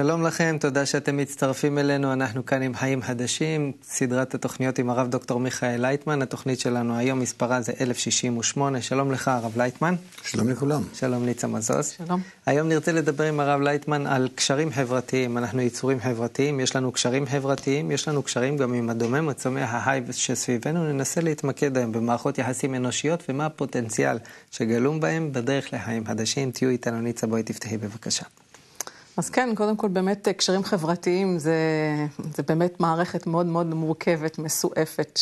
שלום לכם, תודה שאתם מצטרפים אלינו. אנחנו כאן עם חיים חדשים, סדרת התוכניות עם הרב דוקטור מיכאל לייטמן. התוכנית שלנו היום מספרה זה 1068. שלום לך הרב לייטמן. שלום לכולם. שלום ניצה מזוז. שלום. היום נרצה לדבר עם הרב לייטמן על קשרים חברתיים. אנחנו יצורים חברתיים, יש לנו קשרים חברתיים, יש לנו קשרים גם עם הדומם הצומח ההי שסביבנו. ננסה להתמקד היום במערכות יחסים אנושיות ומה הפוטנציאל שגלום בהם בדרך לחיים חדשים. תהיו איתנו ניצה, בואי תפתחי בבקשה. אז כן, קודם כל באמת קשרים חברתיים זה באמת מערכת מאוד מאוד מורכבת, מסועפת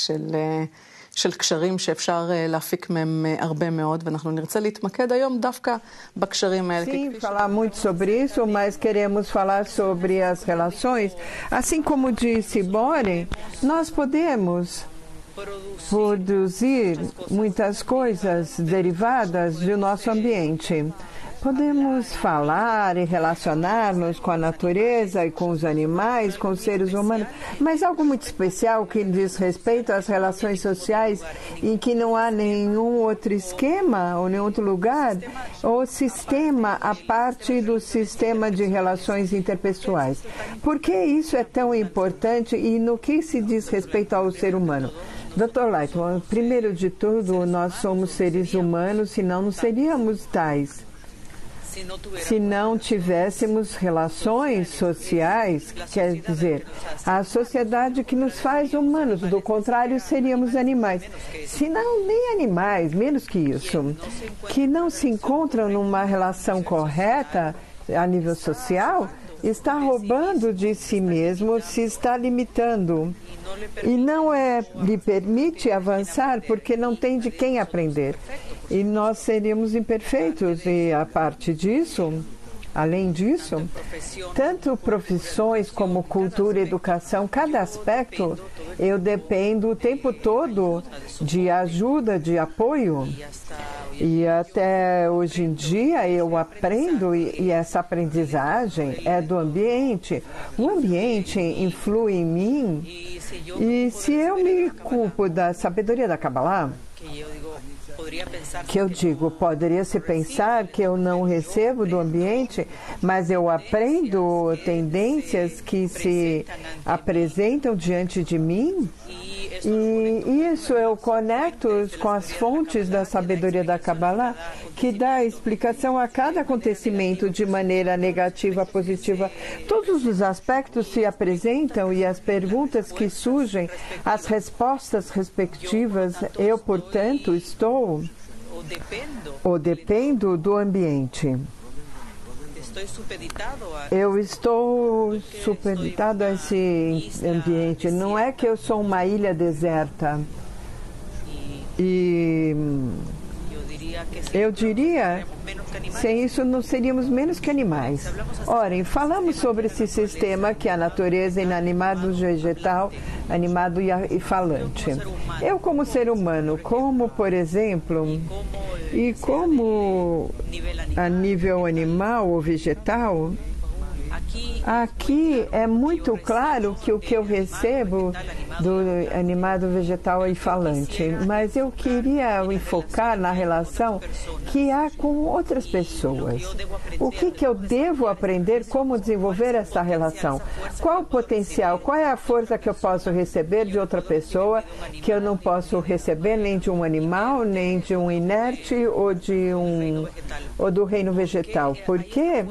של קשרים שאפשר להפיק מהם הרבה מאוד, ואנחנו נרצה להתמקד היום דווקא בקשרים האלה. Sim, falar muito sobre isso, mas queremos falar sobre as relações. Assim como disse Bore, nós podemos produzir muitas coisas derivadas do nosso ambiente. Podemos falar e relacionar-nos com a natureza e com os animais, com os seres humanos, mas algo muito especial que diz respeito às relações sociais em que não há nenhum outro esquema ou nenhum outro lugar, ou sistema a parte do sistema de relações interpessoais. Por que isso é tão importante e no que se diz respeito ao ser humano? Dr. Leytman, primeiro de tudo, nós somos seres humanos, senão não seríamos tais. Se não tivéssemos relações sociais, quer dizer, a sociedade que nos faz humanos, do contrário seríamos animais. Se não, nem animais, menos que isso, que não se encontram numa relação correta a nível social, está roubando de si mesmo, se está limitando e não lhe permite avançar porque não tem de quem aprender. E nós seríamos imperfeitos e a parte disso, além disso, tanto profissões como cultura, educação, cada aspecto, eu dependo o tempo todo de ajuda, de apoio. E até hoje em dia eu aprendo e essa aprendizagem é do ambiente. O ambiente influi em mim e se eu me culpo da sabedoria da Kabbalah, que eu digo, poderia-se pensar que eu não recebo do ambiente, mas eu aprendo tendências que se apresentam diante de mim e isso eu conecto com as fontes da sabedoria da Kabbalah, que dá explicação a cada acontecimento de maneira negativa, positiva. Todos os aspectos se apresentam e as perguntas que surgem, as respostas respectivas, eu, portanto, estou ou dependo do ambiente. Eu estou supeditado a esse ambiente. Não é que eu sou uma ilha deserta. E eu diria, sem isso não seríamos menos que animais. Ora, falamos sobre esse sistema que é a natureza inanimado, vegetal, animado e falante. Eu como ser humano, como por exemplo, e como a nível animal ou vegetal, aqui é muito claro que o que eu recebo do animado, vegetal e falante, mas eu queria enfocar na relação que há com outras pessoas. O que eu devo aprender, como desenvolver essa relação? Qual o potencial, qual é a força que eu posso receber de outra pessoa que eu não posso receber nem de um animal, nem de um inerte ou do reino vegetal? Porque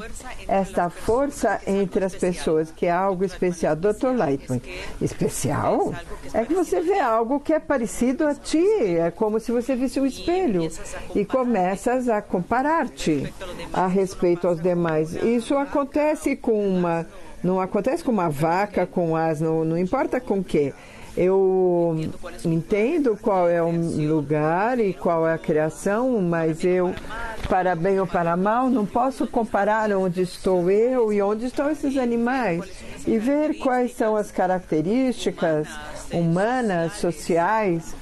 esta força entre as pessoas, que é algo especial. Dr. Leytman, especial? É que você vê algo que é parecido a ti, é como se você visse um espelho e começas a comparar-te a respeito aos demais. Isso acontece não acontece com uma vaca, com asno, não importa com o quê. Eu entendo qual é o lugar e qual é a criação, mas eu, para bem ou para mal, não posso comparar onde estou eu e onde estão esses animais e ver quais são as características humanas, sociais,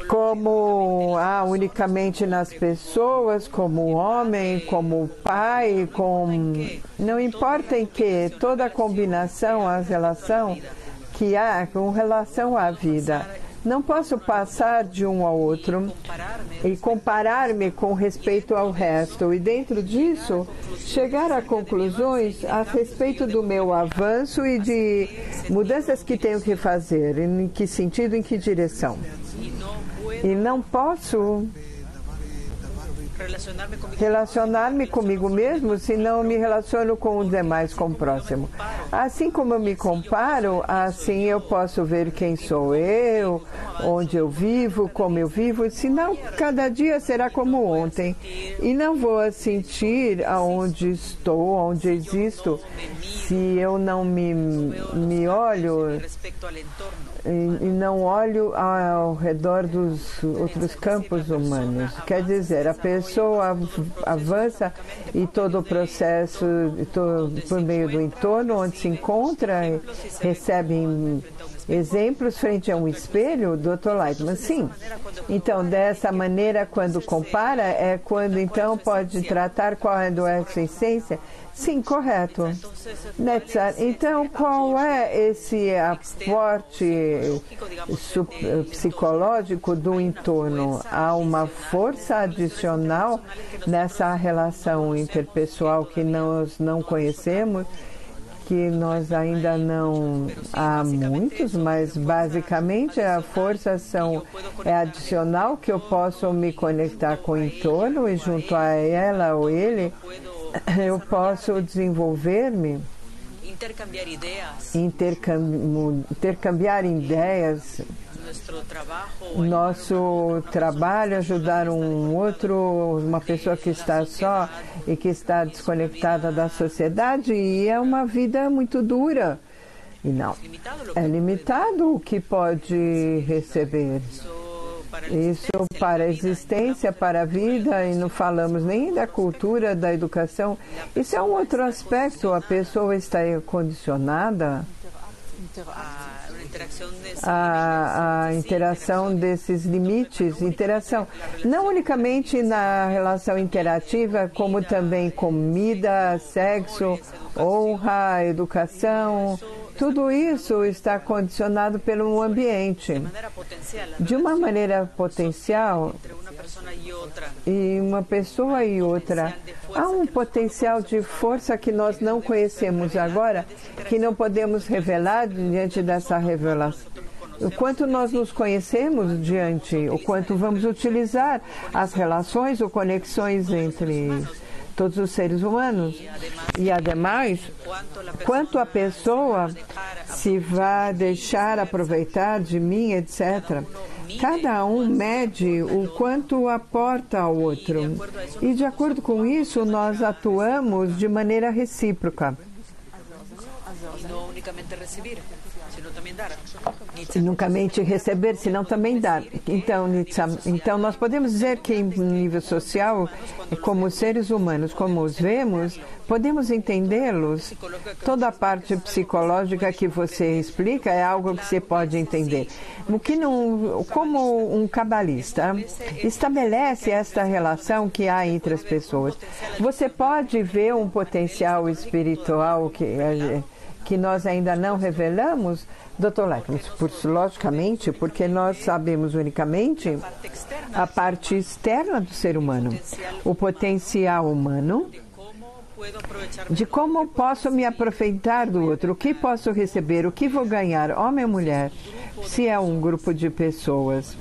como há unicamente nas pessoas, como homem, como pai, não importa em que, toda a combinação, a relação que há com relação à vida. Não posso passar de um ao outro e comparar-me com respeito ao resto. E dentro disso, chegar a conclusões a respeito do meu avanço e de mudanças que tenho que fazer, em que sentido, em que direção. E não posso relacionar-me comigo mesmo se não me relaciono com os demais, com o próximo. Assim como eu me comparo, assim eu posso ver quem sou eu, onde eu vivo, como eu vivo, senão cada dia será como ontem. E não vou sentir aonde estou, onde existo, se eu não me olho e não olho ao redor dos outros campos humanos. Quer dizer, a pessoa avança e todo o processo por meio do entorno onde se encontra, recebe exemplos frente a um espelho, Dr. Lightman. Sim. Então, dessa maneira, quando compara, é quando então pode tratar qual é a sua essência. Sim, correto. Netzar, então qual é esse aporte psicológico do entorno? Há uma força adicional nessa relação interpessoal que nós não conhecemos, que nós ainda não há muitos, mas basicamente a força é adicional, que eu posso me conectar com o entorno e junto a ela ou ele eu posso desenvolver-me, intercambiar ideias, nosso trabalho, ajudar um outro, uma pessoa que está só e que está desconectada da sociedade, e é uma vida muito dura. E não, é limitado o que pode receber. Isso para a existência, para a vida, e não falamos nem da cultura, da educação. Isso é um outro aspecto. A pessoa está condicionada à interação desses limites, interação não unicamente na relação interativa, como também comida, sexo, honra, educação. Tudo isso está condicionado pelo ambiente. De uma maneira potencial, e uma pessoa e outra, há um potencial de força que nós não conhecemos agora, que não podemos revelar diante dessa revelação. O quanto nós nos conhecemos diante, o quanto vamos utilizar as relações ou conexões entre todos os seres humanos. E, ademais, quanto a pessoa se vai deixar aproveitar de mim, etc. Cada um mede o quanto aporta ao outro. E, de acordo com isso, nós atuamos de maneira recíproca. E nunca mente receber, senão também dar. Então, nós podemos dizer que, em nível social, como seres humanos, como os vemos, podemos entendê-los. Toda a parte psicológica que você explica é algo que você pode entender. Como um cabalista estabelece esta relação que há entre as pessoas. Você pode ver um potencial espiritual que nós ainda não revelamos, Dr. Lightman, logicamente, porque nós sabemos unicamente a parte externa do ser humano, o potencial humano, de como posso me aproveitar do outro, o que posso receber, o que vou ganhar, homem ou mulher, se é um grupo de pessoas.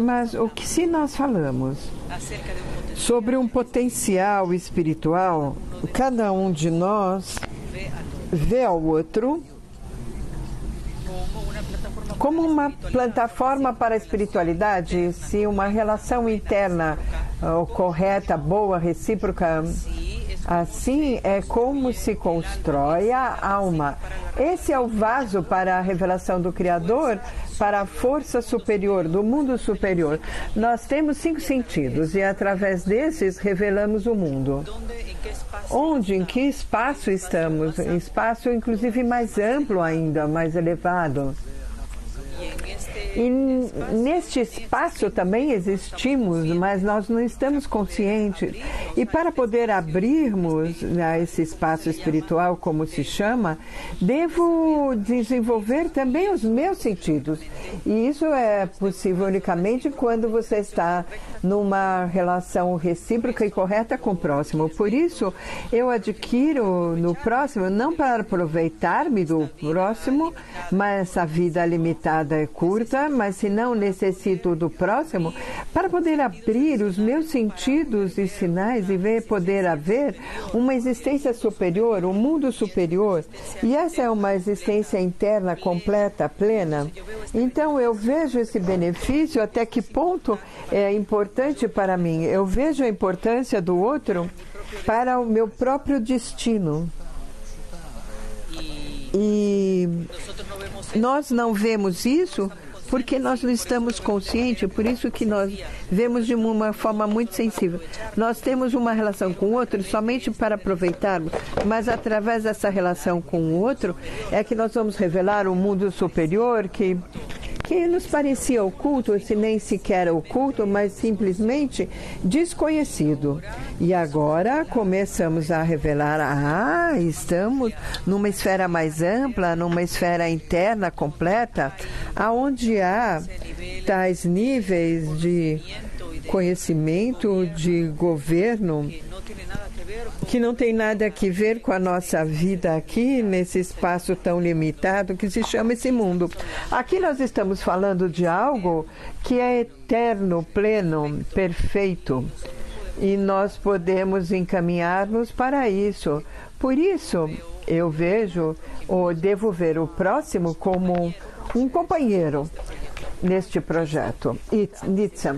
Mas se nós falamos sobre um potencial espiritual, cada um de nós vê ao outro como uma plataforma para a espiritualidade, se uma relação interna correta, boa, recíproca. Assim é como se constrói a alma. Esse é o vaso para a revelação do Criador, para a força superior, do mundo superior. Nós temos 5 sentidos e, através desses, revelamos o mundo. Onde, em que espaço estamos? Espaço, inclusive, mais amplo ainda, mais elevado. E neste espaço também existimos, mas nós não estamos conscientes. E para poder abrirmos a esse espaço espiritual, como se chama, devo desenvolver também os meus sentidos. E isso é possível unicamente quando você está numa relação recíproca e correta com o próximo. Por isso, eu adquiro no próximo, não para aproveitar-me do próximo, mas a vida limitada é curta, mas se não necessito do próximo, para poder abrir os meus sentidos e sinais e poder haver uma existência superior, um mundo superior. E essa é uma existência interna completa, plena. Então eu vejo esse benefício, até que ponto é importante para mim. Eu vejo a importância do outro para o meu próprio destino. E nós não vemos isso porque nós não estamos conscientes, por isso que nós vemos de uma forma muito sensível. Nós temos uma relação com o outro somente para aproveitarmos, mas através dessa relação com o outro é que nós vamos revelar um mundo superior que nos parecia oculto, se nem sequer oculto, mas simplesmente desconhecido. E agora começamos a revelar, estamos numa esfera mais ampla, numa esfera interna completa, aonde há tais níveis de conhecimento, de governo, que não tem nada a ver com a nossa vida aqui, nesse espaço tão limitado que se chama esse mundo. Aqui nós estamos falando de algo que é eterno, pleno, perfeito. E nós podemos encaminhar-nos para isso. Por isso, eu vejo, ou devo ver o próximo como um companheiro neste projeto. Nitsa,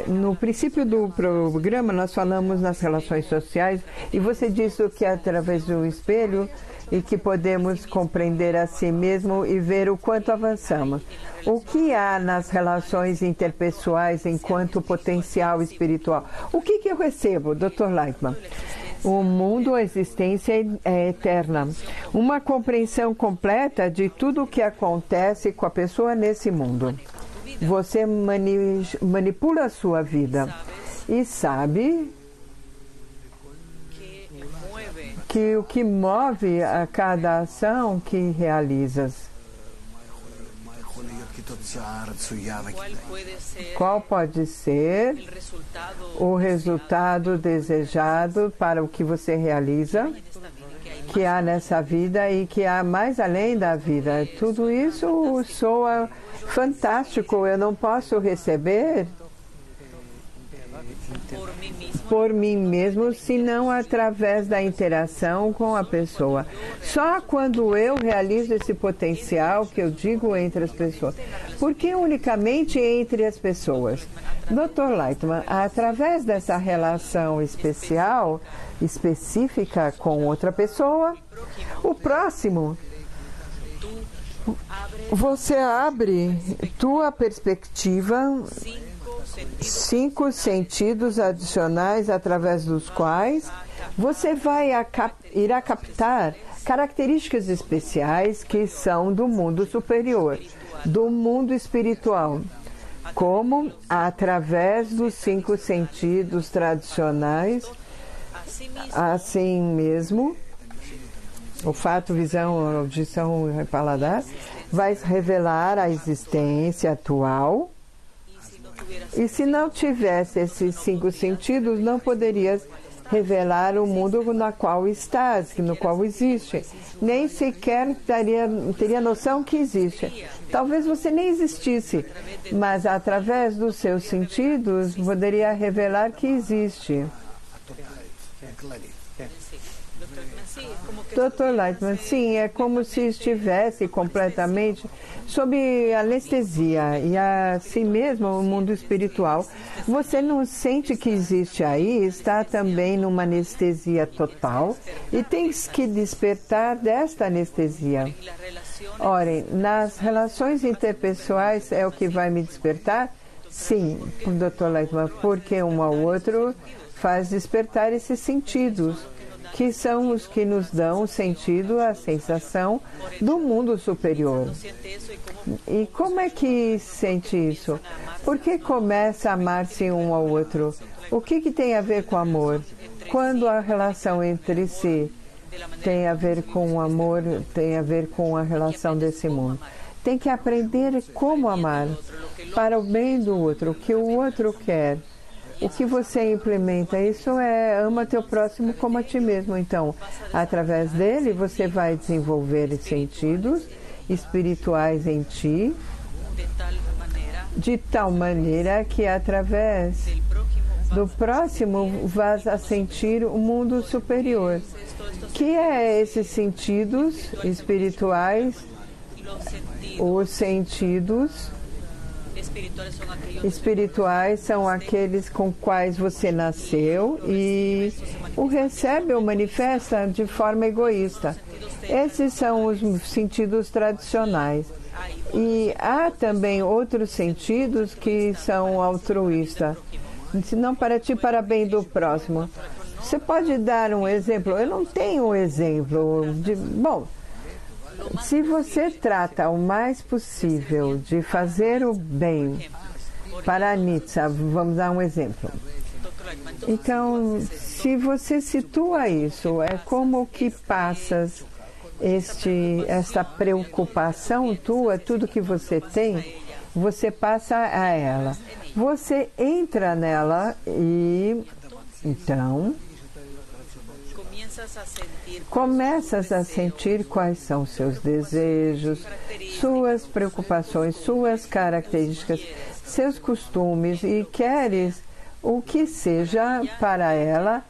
no princípio do programa nós falamos nas relações sociais e você disse que é através do espelho e que podemos compreender a si mesmo e ver o quanto avançamos. O que há nas relações interpessoais enquanto potencial espiritual? O que eu recebo, Dr. Lightman? O mundo, a existência é eterna. Uma compreensão completa de tudo o que acontece com a pessoa nesse mundo. Você manipula a sua vida e sabe que o que move a cada ação que realizas. Qual pode ser o resultado desejado para o que você realiza, que há nessa vida e que há mais além da vida? Tudo isso soa fantástico. Eu não posso receber por mim mesmo, senão através da interação com a pessoa. Só quando eu realizo esse potencial que eu digo entre as pessoas. Por que unicamente entre as pessoas? Dr. Lightman, através dessa relação especial, específica com outra pessoa, o próximo, você abre tua perspectiva, 5 sentidos adicionais através dos quais você irá captar características especiais que são do mundo superior, do mundo espiritual, como através dos 5 sentidos tradicionais, assim mesmo, olfato, visão, audição e paladar, vai revelar a existência atual. E se não tivesse esses 5 sentidos, não poderias revelar o mundo no qual estás, no qual existe. Nem sequer teria noção que existe. Talvez você nem existisse, mas através dos seus sentidos poderia revelar que existe. Dr. Lightman, sim, é como se estivesse completamente sob anestesia e assim mesmo o mundo espiritual. Você não sente que existe aí, está também numa anestesia total e tens que despertar desta anestesia. Ora, nas relações interpessoais é o que vai me despertar? Sim, Dr. Lightman, porque um ao outro faz despertar esses sentidos que são os que nos dão o sentido, a sensação do mundo superior. E como é que sente isso? Por que começa a amar-se um ao outro? O que tem a ver com amor? Quando a relação entre si tem a ver com o amor, tem a ver com a relação desse mundo. Tem que aprender como amar para o bem do outro, o que o outro quer. O que você implementa, isso é ama teu próximo como a ti mesmo. Então, através dele, você vai desenvolver sentidos espirituais em ti, de tal maneira que através do próximo vas a sentir o mundo superior. Que é esses sentidos espirituais? Os sentidos espirituais são aqueles com quais você nasceu e o recebe ou manifesta de forma egoísta. Esses são os sentidos tradicionais. E há também outros sentidos que são altruístas. Se não para ti, para bem do próximo. Você pode dar um exemplo? Eu não tenho um exemplo de... Bom, se você trata o mais possível de fazer o bem para a Nitsa, vamos dar um exemplo. Então, se você situa isso, é como que passas esta preocupação tua, tudo que você tem, você passa a ela. Você entra nela e, então, começas a sentir quais são seus desejos, suas preocupações, suas características, seus costumes e queres o que seja para ela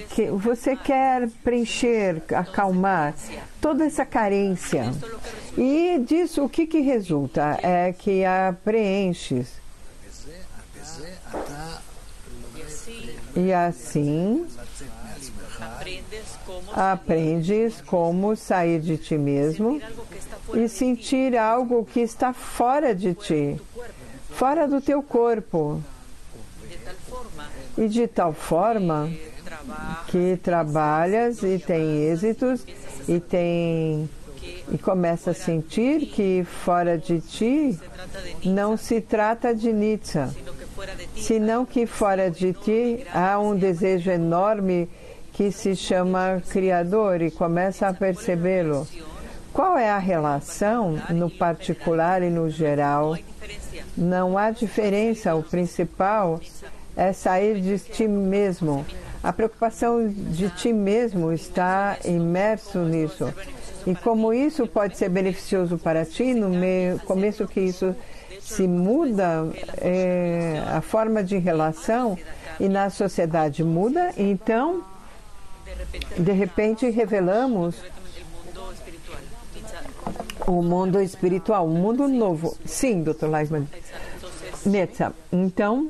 que você quer preencher, acalmar toda essa carência. E disso o que resulta? É que a preenches. E assim aprendes como sair de ti mesmo e sentir algo que está fora de ti, fora do teu corpo. E de tal forma que trabalhas e tem êxitos e começa a sentir que fora de ti não se trata de Nitsa, senão que fora de ti há um desejo enorme que se chama Criador e começa a percebê-lo. Qual é a relação no particular e no geral? Não há diferença, o principal é sair de ti mesmo. A preocupação de ti mesmo está imerso nisso. E como isso pode ser beneficioso para ti, no começo que isso se muda, a forma de relação e na sociedade muda, então, de repente, revelamos o mundo espiritual, um mundo novo. Sim, Dr. Leisman. Netza, então,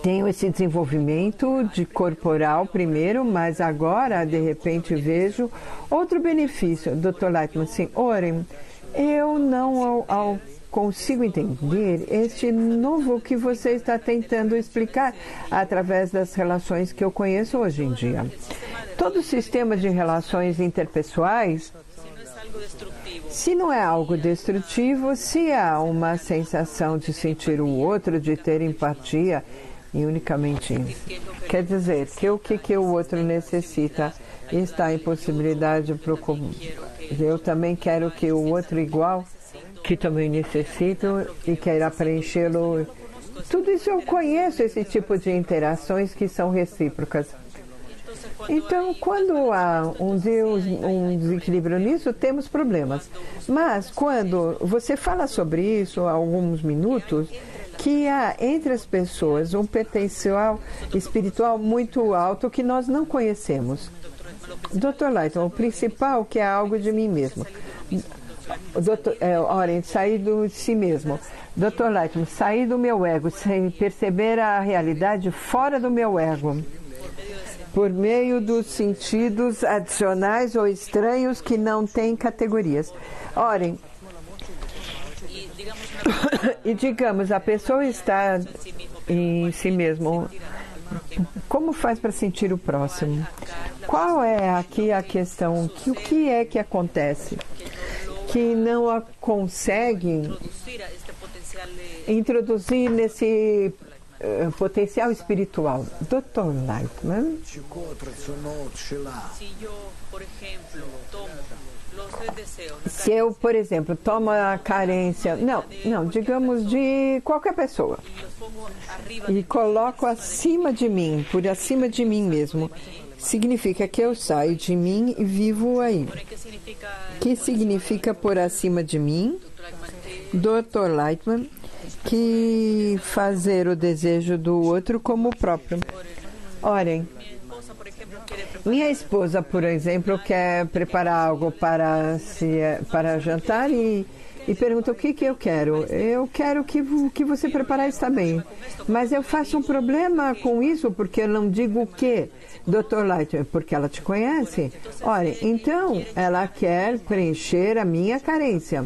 tenho esse desenvolvimento de corporal primeiro, mas agora, de repente, vejo outro benefício. Dr. Leitman, sim, Oren, eu não consigo entender este novo que você está tentando explicar através das relações que eu conheço hoje em dia. Todo sistema de relações interpessoais, se não é algo destrutivo, se há uma sensação de sentir o outro, de ter empatia, e unicamente isso. Quer dizer que o que o outro necessita está em possibilidade de eu também quero que o outro igual, que também necessito e queira preenchê-lo. Tudo isso eu conheço, esse tipo de interações que são recíprocas. Então, quando há um desequilíbrio nisso, temos problemas. Mas, quando você fala sobre isso há alguns minutos, que há entre as pessoas um potencial espiritual muito alto que nós não conhecemos. Dr. Lighton, o principal que é algo de mim mesmo. Oren, sair de si mesmo. Dr. Lighton, sair do meu ego, perceber a realidade fora do meu ego, por meio dos sentidos adicionais ou estranhos que não têm categorias. Oren, e digamos, a pessoa está em si mesmo como faz para sentir o próximo? Qual é aqui a questão? O que é que acontece? Que não consegue introduzir nesse potencial espiritual. Dr. Lightman. Se eu, por exemplo, tomo a carência, não, digamos de qualquer pessoa, e coloco acima de mim, por acima de mim mesmo, significa que eu saio de mim e vivo aí. O que significa por acima de mim? Dr. Lightman, que fazer o desejo do outro como o próprio. Orem. Minha esposa, por exemplo, quer preparar algo para jantar e pergunta o que eu quero. Eu quero que você preparar está bem. Mas eu faço um problema com isso porque eu não digo o quê, Dr. Light, porque ela te conhece. Olha, então ela quer preencher a minha carência.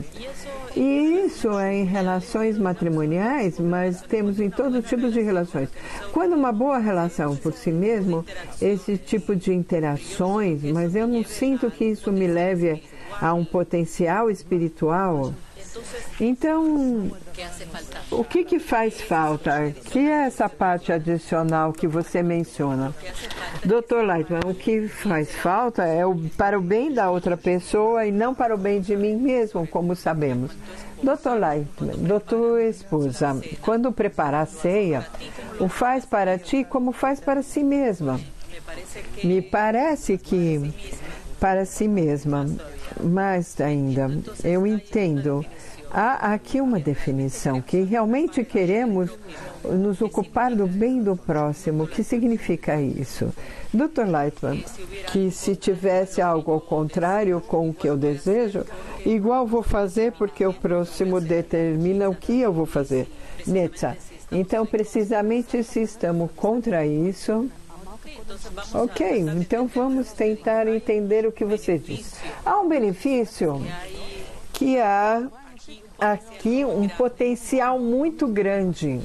E isso é em relações matrimoniais, mas temos em todo tipo de relações. Quando uma boa relação por si mesmo, esse tipo de interações, mas eu não sinto que isso me leve a um potencial espiritual. Então, o que faz falta? Que é essa parte adicional que você menciona? Dr. Lightman, o que faz falta é para o bem da outra pessoa e não para o bem de mim mesmo, como sabemos. Dr. Lightman, doutor esposa, quando preparar a ceia, o faz para ti como faz para si mesma. Me parece que para si mesma, mais ainda, eu entendo. Há aqui uma definição que realmente queremos nos ocupar do bem do próximo. O que significa isso? Dr. Lightman, que se tivesse algo ao contrário com o que eu desejo, igual vou fazer porque o próximo determina o que eu vou fazer. Netza, então precisamente se estamos contra isso... Ok, então vamos tentar entender o que você diz. Há um benefício que há aqui um potencial muito grande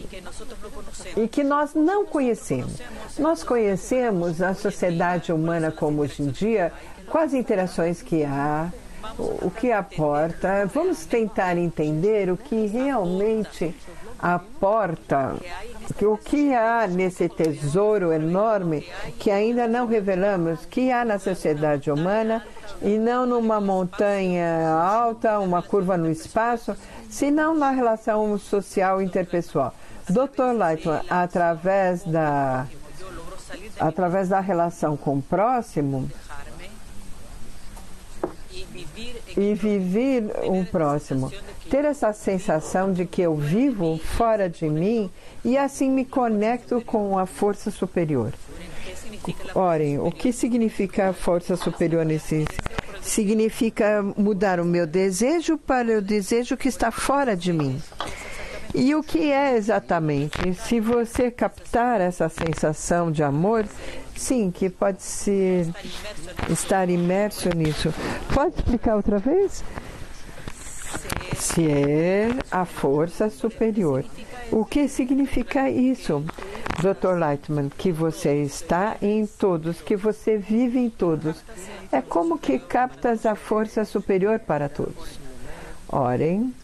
e que nós não conhecemos. Nós conhecemos a sociedade humana como hoje em dia, com as interações que há, o que aporta. Vamos tentar entender o que realmente aporta, o que há nesse tesouro enorme que ainda não revelamos, que há na sociedade humana e não numa montanha alta, uma curva no espaço, senão na relação social interpessoal. Dr. Lightman, através da relação com o próximo e viver um próximo, ter essa sensação de que eu vivo fora de mim e assim me conecto com a força superior. Orem, o que significa a força superior nesse? Significa mudar o meu desejo para o desejo que está fora de mim. E o que é exatamente? Se você captar essa sensação de amor, sim, que pode ser estar imerso nisso. Pode explicar outra vez? Ser a força superior. O que significa isso? Dr. Lightman, que você está em todos, que você vive em todos. É como que captas a força superior para todos. Orem.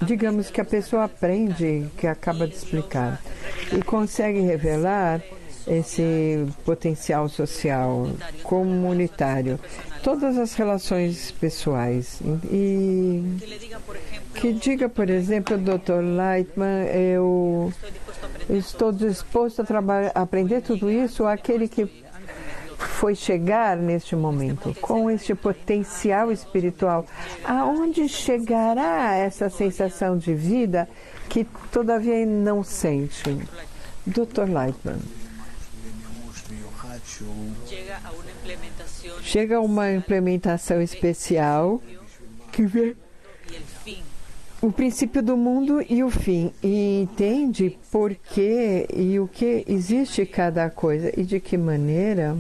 Digamos que a pessoa aprende, que acaba de explicar, e consegue revelar esse potencial social, comunitário, todas as relações pessoais. E que diga, por exemplo, Dr. Lightman, eu estou disposto a aprender tudo isso, aquele que foi chegar neste momento, com este potencial espiritual, aonde chegará essa sensação de vida que todavia não sente? Dr. Lightman. Chega a uma implementação especial que vê o princípio do mundo e o fim, e entende por que e o que existe cada coisa e de que maneira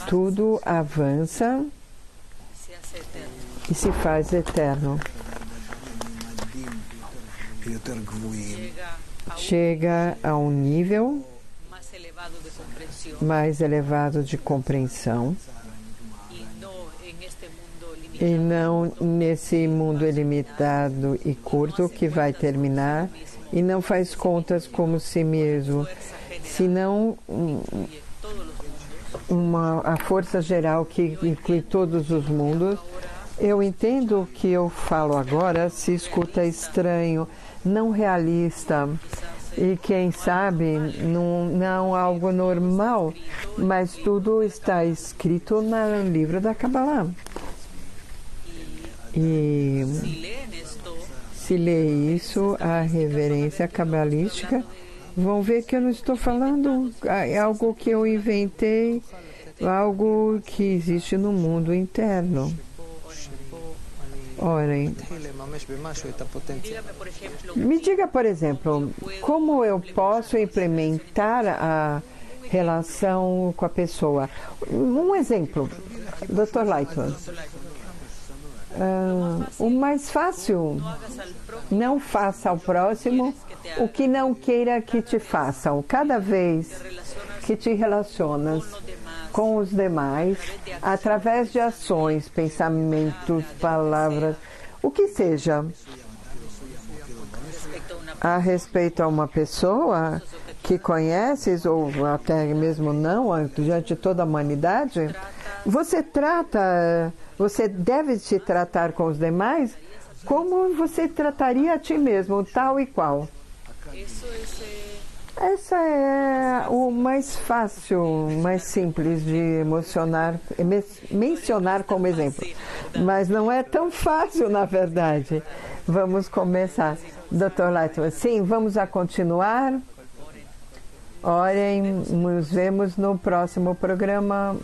tudo avança e se faz eterno. chega a um nível mais elevado de compreensão e não nesse mundo ilimitado e curto que vai terminar e não faz contas como si mesmo, senão a força geral que inclui todos os mundos. Eu entendo o que eu falo agora, se escuta estranho, não realista e, quem sabe, não algo normal, mas tudo está escrito no livro da Kabbalah. E se lê isso, a reverência cabalística, vão ver que eu não estou falando algo que eu inventei, algo que existe no mundo interno. Orem. Me diga, por exemplo, como eu posso implementar a relação com a pessoa? Um exemplo, Dr. Lightman. O mais fácil, não faça ao próximo o que não queira que te façam. Cada vez que te relacionas com os demais, através de ações, pensamentos, palavras, o que seja, a respeito a uma pessoa que conheces, ou até mesmo não, diante de toda a humanidade, você deve se tratar com os demais como você trataria a ti mesmo, tal e qual. Essa é o mais fácil, mais simples de mencionar como exemplo. Mas não é tão fácil, na verdade. Vamos começar. Dr. Lightman, sim, vamos a continuar. Orem, nos vemos no próximo programa.